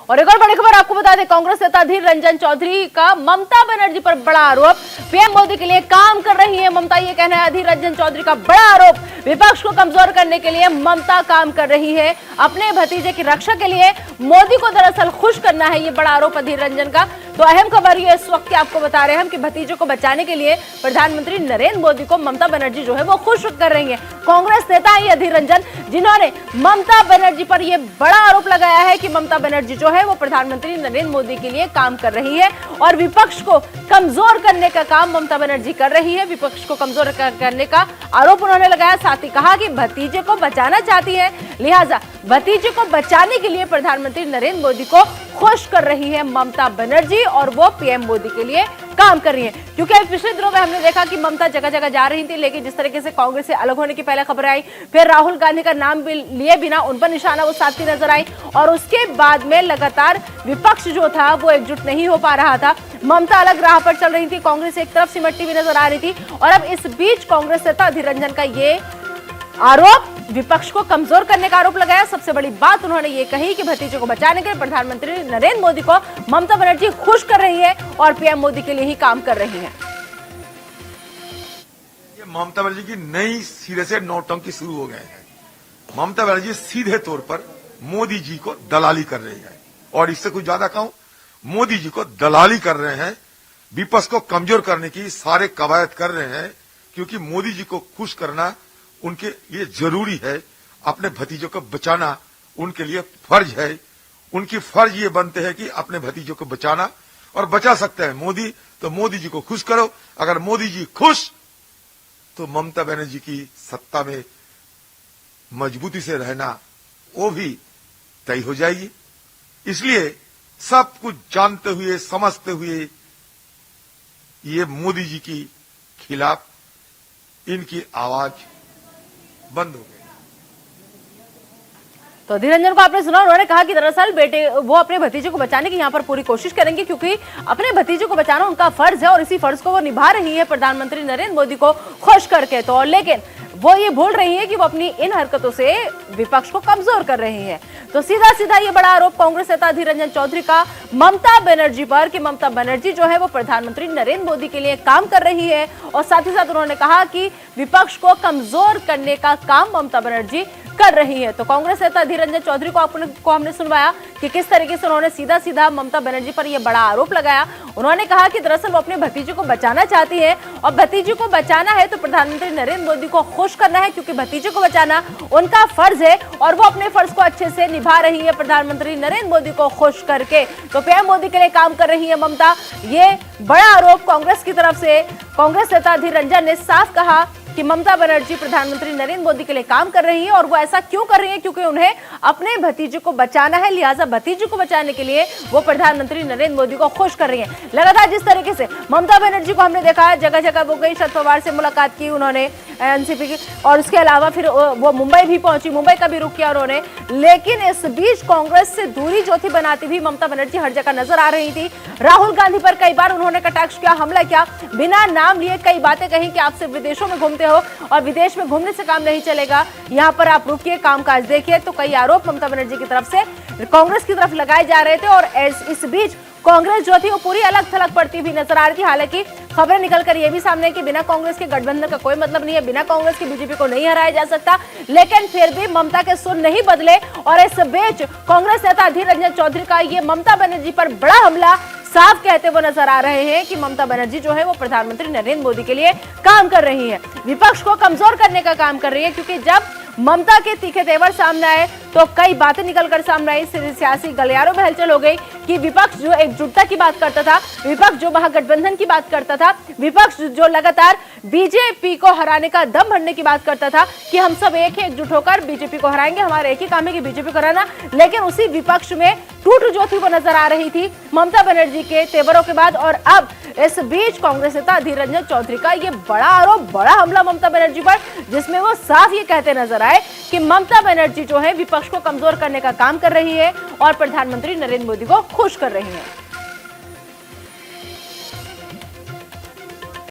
और एक और बड़ी खबर आपको बता दें, कांग्रेस नेता अधीर रंजन चौधरी का ममता बनर्जी पर बड़ा आरोप। पीएम मोदी के लिए काम कर रही है ममता, ये कहना है अधीर रंजन चौधरी का बड़ा आरोप। विपक्ष को कमजोर करने के लिए ममता काम कर रही है, अपने भतीजे की रक्षा के लिए मोदी को दरअसल खुश करना है, ये बड़ा आरोप अधीर रंजन का। तो अहम खबर ये इस वक्त आपको बता रहे हैं हम कि भतीजे को बचाने के लिए प्रधानमंत्री नरेंद्र मोदी को ममता बनर्जी जो है वो खुश कर रही है। कांग्रेस नेता है अधीर रंजन, जिन्होंने ममता बनर्जी पर यह बड़ा आरोप लगाया है कि ममता बनर्जी जो है वो प्रधानमंत्री नरेंद्र मोदी के लिए काम कर रही है और विपक्ष को कमजोर करने का काम ममता बनर्जी कर रही है। विपक्ष को कमजोर करने का आरोप उन्होंने लगाया, साथ ही कहा कि भतीजे को बचाना चाहती है, लिहाजा भतीजे को बचाने के लिए प्रधानमंत्री नरेंद्र मोदी को खुश कर रही है ममता बनर्जी और वो पीएम मोदी के लिए काम कर रही है। क्योंकि पिछले दिनों में हमने देखा कि ममता जगह जगह जा रही थी, लेकिन जिस तरीके से कांग्रेस से अलग होने की पहले खबर आई, फिर राहुल गांधी का नाम लिए बिना उन पर निशाना वो साधती नजर आई और उसके बाद में लगातार विपक्ष जो था वो एकजुट नहीं हो पा रहा था। ममता अलग राह पर चल रही थी, कांग्रेस एक तरफ सिमटती हुई नजर आ रही थी और अब इस बीच कांग्रेस नेता अधीर रंजन का ये आरोप, विपक्ष को कमजोर करने का आरोप लगाया। सबसे बड़ी बात उन्होंने ये कही कि भतीजे को बचाने के लिए प्रधानमंत्री नरेंद्र मोदी को ममता बनर्जी खुश कर रही है और पीएम मोदी के लिए ही काम कर रही है। ये ममता बनर्जी की नई सिरे से नौटंकी शुरू हो गए हैं। ममता बनर्जी सीधे तौर पर मोदी जी को दलाली कर रही है और इससे कुछ ज्यादा कहूं, मोदी जी को दलाली कर रहे हैं, विपक्ष को कमजोर करने की सारे कवायद कर रहे हैं, क्योंकि मोदी जी को खुश करना उनके लिए जरूरी है। अपने भतीजों को बचाना उनके लिए फर्ज है। उनकी फर्ज ये बनते हैं कि अपने भतीजों को बचाना, और बचा सकते हैं मोदी, तो मोदी जी को खुश करो। अगर मोदी जी खुश तो ममता बनर्जी की सत्ता में मजबूती से रहना वो भी तय हो जाएगी। इसलिए सब कुछ जानते हुए समझते हुए ये मोदी जी की खिलाफ इनकी आवाज बंद हो गई। तो अधीर रंजन को आपने सुना, उन्होंने कहा कि दरअसल बेटे वो अपने भतीजे को बचाने की यहाँ पर पूरी कोशिश करेंगे, क्योंकि अपने भतीजे को बचाना उनका फर्ज है और इसी फर्ज को वो निभा रही है प्रधानमंत्री नरेंद्र मोदी को खुश करके। तो लेकिन वो ये भूल रही है कि वो अपनी इन हरकतों से विपक्ष को कमजोर कर रही है। तो सीधा सीधा ये बड़ा आरोप कांग्रेस नेता अधीर रंजन चौधरी का ममता बनर्जी पर कि ममता बनर्जी जो है वो प्रधानमंत्री नरेंद्र मोदी के लिए काम कर रही है और साथ ही साथ उन्होंने कहा कि विपक्ष को कमजोर करने का काम ममता बनर्जी कर रही है। तो कांग्रेस नेता अधीर रंजन चौधरी को हमने सुनवाया कि किस तरीके से उन्होंने सीधा सीधा ममता बनर्जी पर यह बड़ा आरोप लगाया। उन्होंने कहा कि दरअसल वो अपने भतीजे को बचाना चाहती है और भतीजे को बचाना है तो प्रधानमंत्री नरेंद्र मोदी को खुश करना है, क्योंकि भतीजे को बचाना उनका फर्ज है और वो अपने फर्ज को अच्छे से निभा रही है प्रधानमंत्री नरेंद्र मोदी को खुश करके। तो पीएम मोदी के लिए काम कर रही है ममता, ये बड़ा आरोप कांग्रेस की तरफ से। कांग्रेस नेता अधीर रंजन ने साफ कहा कि ममता बनर्जी प्रधानमंत्री नरेंद्र मोदी के लिए काम कर रही है और वो ऐसा क्यों कर रही है, क्योंकि उन्हें अपने भतीजे को बचाना है, लिहाजा भतीजे को बचाने के लिए वो प्रधानमंत्री नरेंद्र मोदी को खुश कर रही है। लगातार जिस तरीके से ममता बनर्जी को हमने देखा है, जगह जगह वो गई, शरद पवार से मुलाकात की उन्होंने एनसीपी की, और उसके अलावा फिर वो मुंबई भी पहुंची, मुंबई का भी रुख किया उन्होंने। लेकिन इस बीच कांग्रेस से दूरी जो थी बनाती हुई ममता बनर्जी हर जगह नजर आ रही थी। राहुल गांधी पर कई बार उन्होंने कटाक्ष किया, हमला किया, बिना नाम लिए कई बातें कही कि आप सिर्फ विदेशों में घूमते हो और विदेश में घूमने से काम नहीं चलेगा, यहाँ पर आप रुकिए, कामकाज देखिए। तो कई आरोप ममता बनर्जी की तरफ से कांग्रेस की तरफ लगाए जा रहे थे और इस बीच कांग्रेस जो थी वो पूरी अलग थलग पड़ती हुई नजर आ रही थी। हालांकि खबरें निकलकर ये भी सामने कि बिना कांग्रेस के गठबंधन का कोई मतलब नहीं है, बिना कांग्रेस के बीजेपी को नहीं हराया जा सकता, लेकिन फिर भी ममता के सुर नहीं बदले और इस बीच कांग्रेस नेता अधीर रंजन चौधरी का ये ममता बनर्जी पर बड़ा हमला साफ कहते हुए नजर आ रहे हैं कि ममता बनर्जी जो है वो प्रधानमंत्री नरेंद्र मोदी के लिए काम कर रही है, विपक्ष को कमजोर करने का काम कर रही है। क्योंकि जब ममता के तीखे तेवर सामने आए तो कई बातें निकलकर सामने आई, सियासी गलियारों में हलचल हो गई कि विपक्ष जो एकजुटता की बात करता था, विपक्ष जो महागठबंधन की बात करता था, विपक्ष जो लगातार बीजेपी को हराने का दम भरने की बात करता था कि हम सब एक ही एकजुट होकर बीजेपी को हराएंगे, हमारा एक ही काम है कि बीजेपी को हराना, लेकिन उसी विपक्ष में टूट जो थी वो नजर आ रही थी ममता बनर्जी के तेवरों के बाद। और अब इस बीच कांग्रेस नेता अधीर रंजन चौधरी का ये बड़ा आरोप, बड़ा हमला ममता बनर्जी पर, जिसमें वो साफ ये कहते नजर आए कि ममता बनर्जी जो है विपक्ष को कमजोर करने का काम कर रही है और प्रधानमंत्री नरेंद्र मोदी को खुश कर रही है।